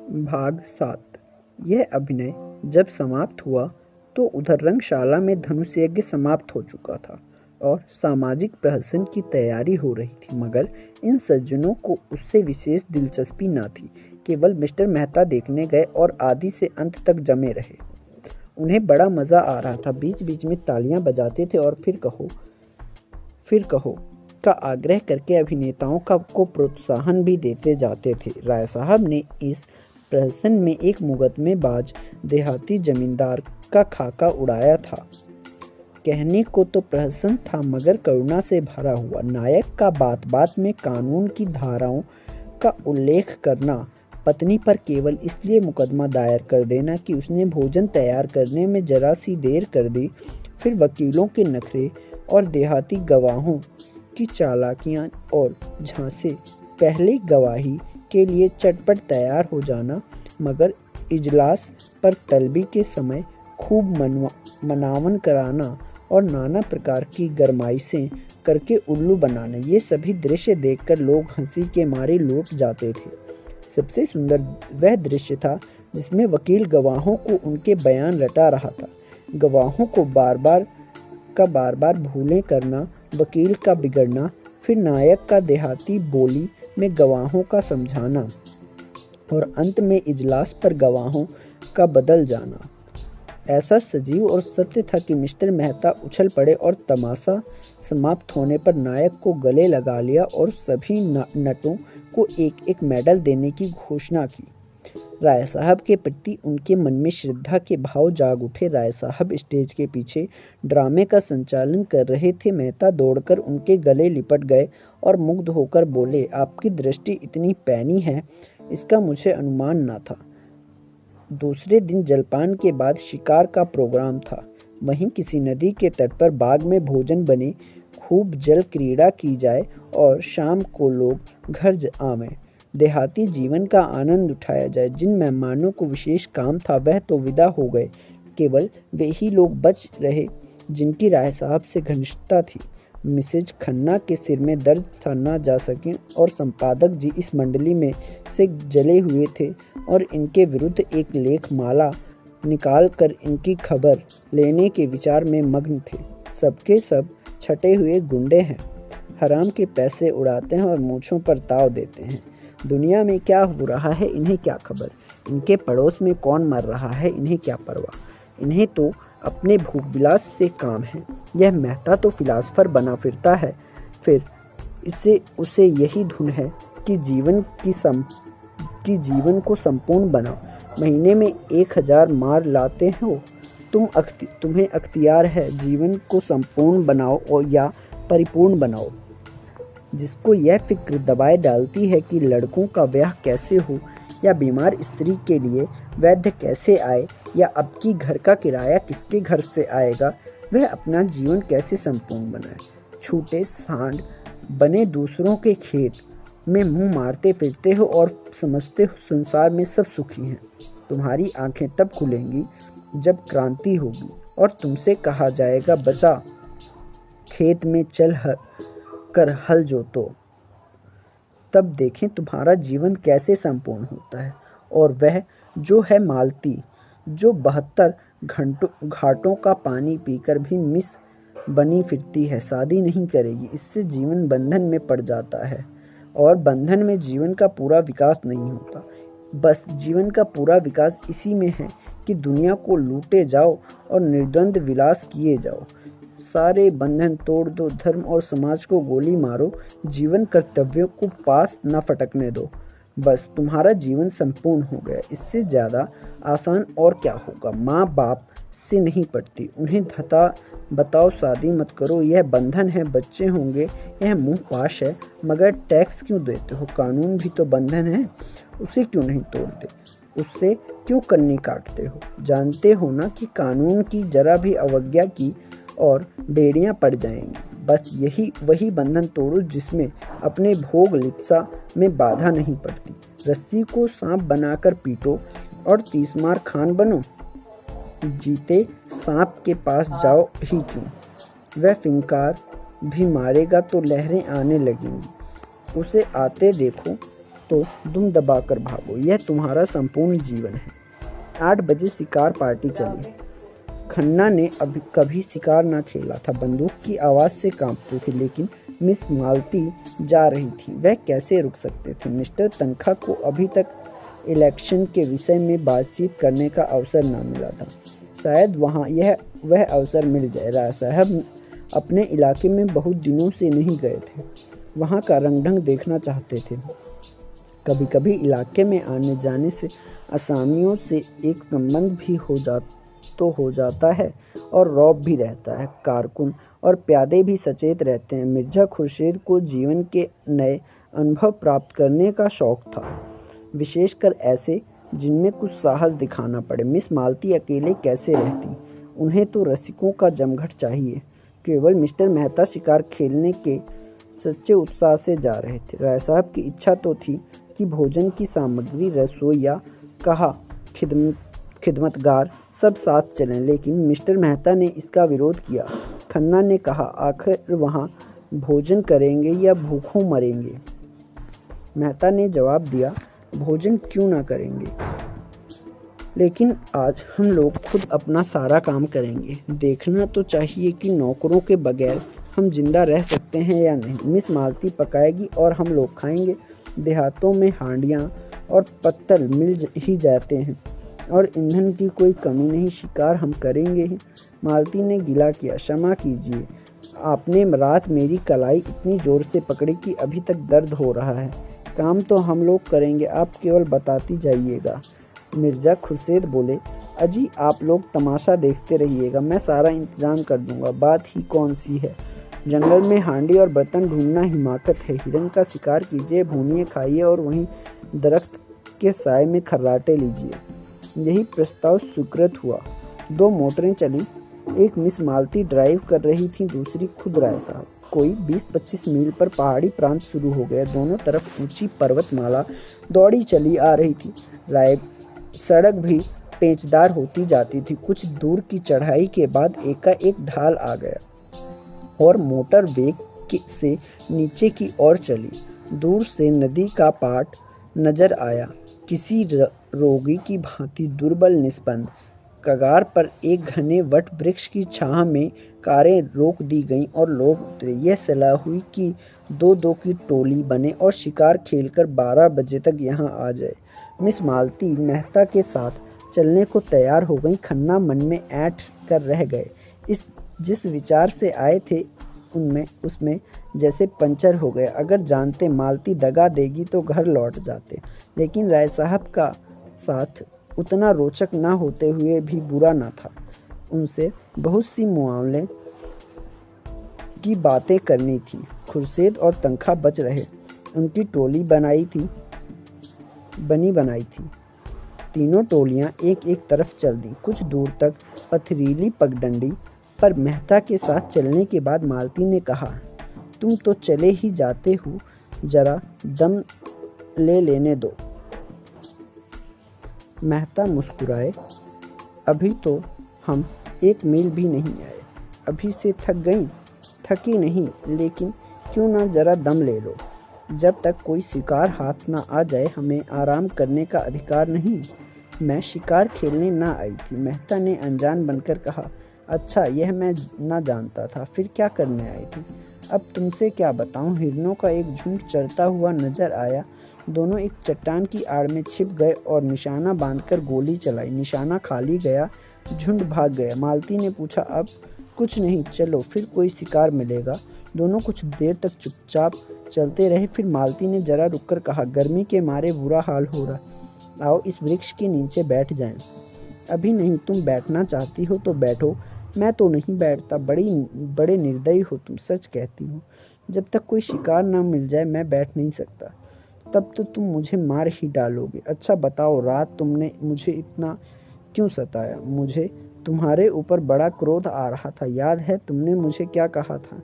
भाग 7। यह अभिनय जब समाप्त हुआ तो उधर रंगशाला में धनुष यज्ञ समाप्त हो चुका था और सामाजिक प्रहसन की तैयारी हो रही थी, मगर इन सज्जनों को उससे विशेष दिलचस्पी न थी। केवल मिस्टर मेहता देखने गए और आदि से अंत तक जमे रहे। उन्हें बड़ा मज़ा आ रहा था। बीच बीच में तालियां बजाते थे और फिर कहो का आग्रह करके अभिनेताओं को प्रोत्साहन भी देते जाते थे। राय साहब ने इस प्रहसन में एक मुकदमेबाज देहाती जमींदार का खाका उड़ाया था। कहने को तो प्रहसन था, मगर करुणा से भरा हुआ। नायक का बात बात में कानून की धाराओं का उल्लेख करना, पत्नी पर केवल इसलिए मुकदमा दायर कर देना कि उसने भोजन तैयार करने में जरा सी देर कर दी, फिर वकीलों के नखरे और देहाती गवाहों की चालाकियां और झांसे, पहले गवाही के लिए चटपट तैयार हो जाना, मगर इजलास पर तलबी के समय खूब मनावन कराना और नाना प्रकार की गरमाइशें करके उल्लू बनाना, ये सभी दृश्य देखकर लोग हंसी के मारे लौट जाते थे। सबसे सुंदर वह दृश्य था जिसमें वकील गवाहों को उनके बयान रटा रहा था। गवाहों को बार बार भूलें करना, वकील का बिगड़ना, फिर नायक का देहाती बोली में गवाहों का समझाना और अंत में इजलास पर गवाहों का बदल जाना ऐसा सजीव और सत्य था कि मिस्टर मेहता उछल पड़े और तमाशा समाप्त होने पर नायक को गले लगा लिया और सभी नटों को एक एक मेडल देने की घोषणा की। राय साहब के प्रति उनके मन में श्रद्धा के भाव जाग उठे। राय साहब स्टेज के पीछे ड्रामे का संचालन कर रहे थे। मेहता दौड़कर उनके गले लिपट गए और मुग्ध होकर बोले, आपकी दृष्टि इतनी पैनी है, इसका मुझे अनुमान न था। दूसरे दिन जलपान के बाद शिकार का प्रोग्राम था। वहीं किसी नदी के तट पर बाग में भोजन बने, खूब जल क्रीड़ा की जाए और शाम को लोग घर आवें, देहाती जीवन का आनंद उठाया जाए। जिन मेहमानों को विशेष काम था वह तो विदा हो गए, केवल वे ही लोग बच रहे जिनकी राय साहब से घनिष्ठता थी। मिसेज खन्ना के सिर में दर्द था, ना जा सके, और संपादक जी इस मंडली में से जले हुए थे और इनके विरुद्ध एक लेख माला निकाल कर इनकी खबर लेने के विचार में मग्न थे। सबके सब छटे हुए गुंडे हैं, हराम के पैसे उड़ाते हैं और मूँछों पर ताव देते हैं। दुनिया में क्या हो रहा है इन्हें क्या खबर, इनके पड़ोस में कौन मर रहा है इन्हें क्या परवाह। इन्हें तो अपने भूख विलास से काम है। यह मेहता तो फिलासफर बना फिरता है, फिर उसे यही धुन है कि जीवन को संपूर्ण बनाओ। महीने में 1000 मार लाते हो तुम्हें अख्तियार है जीवन को संपूर्ण बनाओ और या परिपूर्ण बनाओ। जिसको यह फिक्र दबाए डालती है कि लड़कों का ब्याह कैसे हो या बीमार स्त्री के लिए वैद्य कैसे आए या अब की घर का किराया किसके घर से आएगा, वह अपना जीवन कैसे संपूर्ण बनाए। छूटे सांड बने दूसरों के खेत में मुंह मारते फिरते हो और समझते हो संसार में सब सुखी हैं। तुम्हारी आंखें तब खुलेंगी जब क्रांति होगी और तुमसे कहा जाएगा, बचा खेत में चल कर हल जोतो। तब देखें तुम्हारा जीवन कैसे संपूर्ण होता है। और वह जो है मालती, जो 72 घाटों का पानी पीकर भी मिस बनी फिरती है, शादी नहीं करेगी, इससे जीवन बंधन में पड़ जाता है और बंधन में जीवन का पूरा विकास नहीं होता। बस जीवन का पूरा विकास इसी में है कि दुनिया को लूटे जाओ और निर्द्वंद विलास किए जाओ। सारे बंधन तोड़ दो, धर्म और समाज को गोली मारो, जीवन कर्तव्यों को पास न फटकने दो, बस तुम्हारा जीवन संपूर्ण हो गया। इससे ज़्यादा आसान और क्या होगा। माँ बाप से नहीं पड़ती, उन्हें बताओ शादी मत करो, यह बंधन है, बच्चे होंगे, यह मुँह पाश है, मगर टैक्स क्यों देते हो, कानून भी तो बंधन है, उसे क्यों नहीं तोड़ते, उससे क्यों कन्नी काटते हो। जानते हो ना कि कानून की जरा भी अवज्ञा की और बेड़ियां पड़ जाएंगी। बस वही बंधन तोड़ो जिसमें अपने भोग लिप्सा में बाधा नहीं पड़ती। रस्सी को सांप बनाकर पीटो और 30 मार खान बनो। जीते सांप के पास जाओ ही क्यों, वह फिंकार भी मारेगा तो लहरें आने लगेंगी। उसे आते देखो तो दुम दबाकर भागो, यह तुम्हारा संपूर्ण जीवन है। 8 बजे शिकार पार्टी चली। खन्ना ने अभी कभी शिकार ना खेला था, बंदूक की आवाज़ से कांपते थे, लेकिन मिस मालती जा रही थी, वह कैसे रुक सकते थे। मिस्टर तनखा को अभी तक इलेक्शन के विषय में बातचीत करने का अवसर ना मिला था। शायद वह अवसर मिल जाए। राय साहब अपने इलाके में बहुत दिनों से नहीं गए थे, वहाँ का रंग ढंग देखना चाहते थे। कभी कभी इलाके में आने जाने से असामियों से एक संबंध भी हो जाता है और रौब भी रहता है। कारकुन और प्यादे भी सचेत रहते हैं। मिर्जा खुर्शीद को जीवन के नए अनुभव प्राप्त करने का शौक था, विशेषकर ऐसे जिनमें कुछ साहस दिखाना पड़े। मिस मालती अकेले कैसे रहती, उन्हें तो रसिकों का जमघट चाहिए। केवल मिस्टर मेहता शिकार खेलने के सच्चे उत्साह से जा रहे थे। राय साहब की इच्छा तो थी कि भोजन की सामग्री, रसोइया, कहा खिदमतगार सब साथ चलें, लेकिन मिस्टर मेहता ने इसका विरोध किया। खन्ना ने कहा, आखिर वहाँ भोजन करेंगे या भूखों मरेंगे। मेहता ने जवाब दिया, भोजन क्यों ना करेंगे, लेकिन आज हम लोग खुद अपना सारा काम करेंगे। देखना तो चाहिए कि नौकरों के बगैर हम जिंदा रह सकते हैं या नहीं। मिस मालती पकाएगी और हम लोग खाएंगे। देहातों में हांडियाँ और पत्तल मिल ही जाते हैं और ईंधन की कोई कमी नहीं। शिकार हम करेंगे ही। मालती ने गिला किया, क्षमा कीजिए, आपने रात मेरी कलाई इतनी ज़ोर से पकड़ी कि अभी तक दर्द हो रहा है। काम तो हम लोग करेंगे, आप केवल बताती जाइएगा। मिर्जा खुर्शीद बोले, अजी आप लोग तमाशा देखते रहिएगा, मैं सारा इंतजाम कर दूंगा। बात ही कौन सी है, जंगल में हांडी और बर्तन ढूंढना हिमाकत है। हिरन का शिकार कीजिए, भूनिए, खाइए और वहीं दरख्त के साए में खर्राटे लीजिए। यही प्रस्ताव स्वीकृत हुआ। 2 मोटरें चली। एक मिस मालती ड्राइव कर रही थी, दूसरी खुद राय साहब। कोई 20-25 मील पर पहाड़ी प्रांत शुरू हो गया। दोनों तरफ ऊंची पर्वतमाला दौड़ी चली आ रही थी। राय सड़क भी पेचदार होती जाती थी। कुछ दूर की चढ़ाई के बाद एकाएक ढाल आ गया और मोटर वेग से नीचे की ओर चली। दूर से नदी का पाट नजर आया, किसी रोगी की भांति दुर्बल निस्पंद। कगार पर एक घने वट वृक्ष की छाह में कारें रोक दी गईं और लोग उतरे। यह सलाह हुई कि 2-2 की टोली बने और शिकार खेलकर 12 बजे तक यहाँ आ जाए। मिस मालती मेहता के साथ चलने को तैयार हो गई। खन्ना मन में ऐंठ कर रह गए। जिस विचार से आए थे उसमें जैसे पंचर हो गए। अगर जानते मालती दगा देगी तो घर लौट जाते, लेकिन राय साहब का साथ उतना रोचक ना होते हुए भी बुरा ना था। उनसे बहुत सी मुआवले की बातें करनी थी। खुर्शीद और तनखा बच रहे। उनकी टोली बनाई थी। तीनों टोलियां एक एक तरफ चल दी। कुछ दूर तक पथरीली पगडंडी पर मेहता के साथ चलने के बाद मालती ने कहा, तुम तो चले ही जाते हो, जरा दम ले लेने दो। मेहता मुस्कुराए, अभी तो हम 1 मील भी नहीं आए, अभी से थक गई। थकी नहीं, लेकिन क्यों ना जरा दम ले लो। जब तक कोई शिकार हाथ ना आ जाए हमें आराम करने का अधिकार नहीं। मैं शिकार खेलने ना आई थी। मेहता ने अनजान बनकर कहा, अच्छा यह मैं ना जानता था, फिर क्या करने आई थी? अब तुमसे क्या बताऊं। हिरनों का एक झुंड चढ़ता हुआ नजर आया। दोनों एक चट्टान की आड़ में छिप गए और निशाना बांधकर गोली चलाई। निशाना खाली गया, झुंड भाग गया। मालती ने पूछा, अब कुछ नहीं, चलो फिर कोई शिकार मिलेगा। दोनों कुछ देर तक चुपचाप चलते रहे। फिर मालती ने जरा रुककर कहा, गर्मी के मारे बुरा हाल हो रहा, आओ इस वृक्ष के नीचे बैठ जाएं। अभी नहीं, तुम बैठना चाहती हो तो बैठो। मैं तो नहीं बैठता। बड़े निर्दयी हो तुम, सच कहती हो। जब तक कोई शिकार ना मिल जाए मैं बैठ नहीं सकता। तब तो तुम मुझे मार ही डालोगे। अच्छा बताओ, रात तुमने मुझे इतना क्यों सताया? मुझे तुम्हारे ऊपर बड़ा क्रोध आ रहा था। याद है तुमने मुझे क्या कहा था?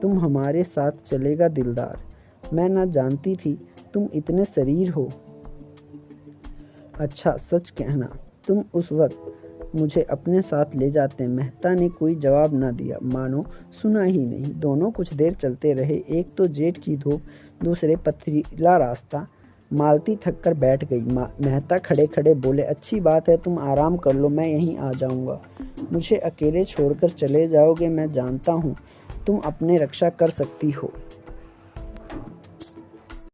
तुम हमारे साथ चलेगा दिलदार। मैं ना जानती थी तुम इतने शरीर हो। अच्छा सच कहना, तुम उस वक्त मुझे अपने साथ ले जाते। मेहता ने कोई जवाब ना दिया, मानो सुना ही नहीं। दोनों कुछ देर चलते रहे। एक तो जेठ की धूप, दूसरे पथरीला रास्ता। मालती थक कर बैठ गई। मेहता खड़े खड़े बोले, अच्छी बात है, तुम आराम कर लो, मैं यहीं आ जाऊंगा। मुझे अकेले छोड़कर चले जाओगे? मैं जानता हूँ तुम अपने रक्षा कर सकती हो।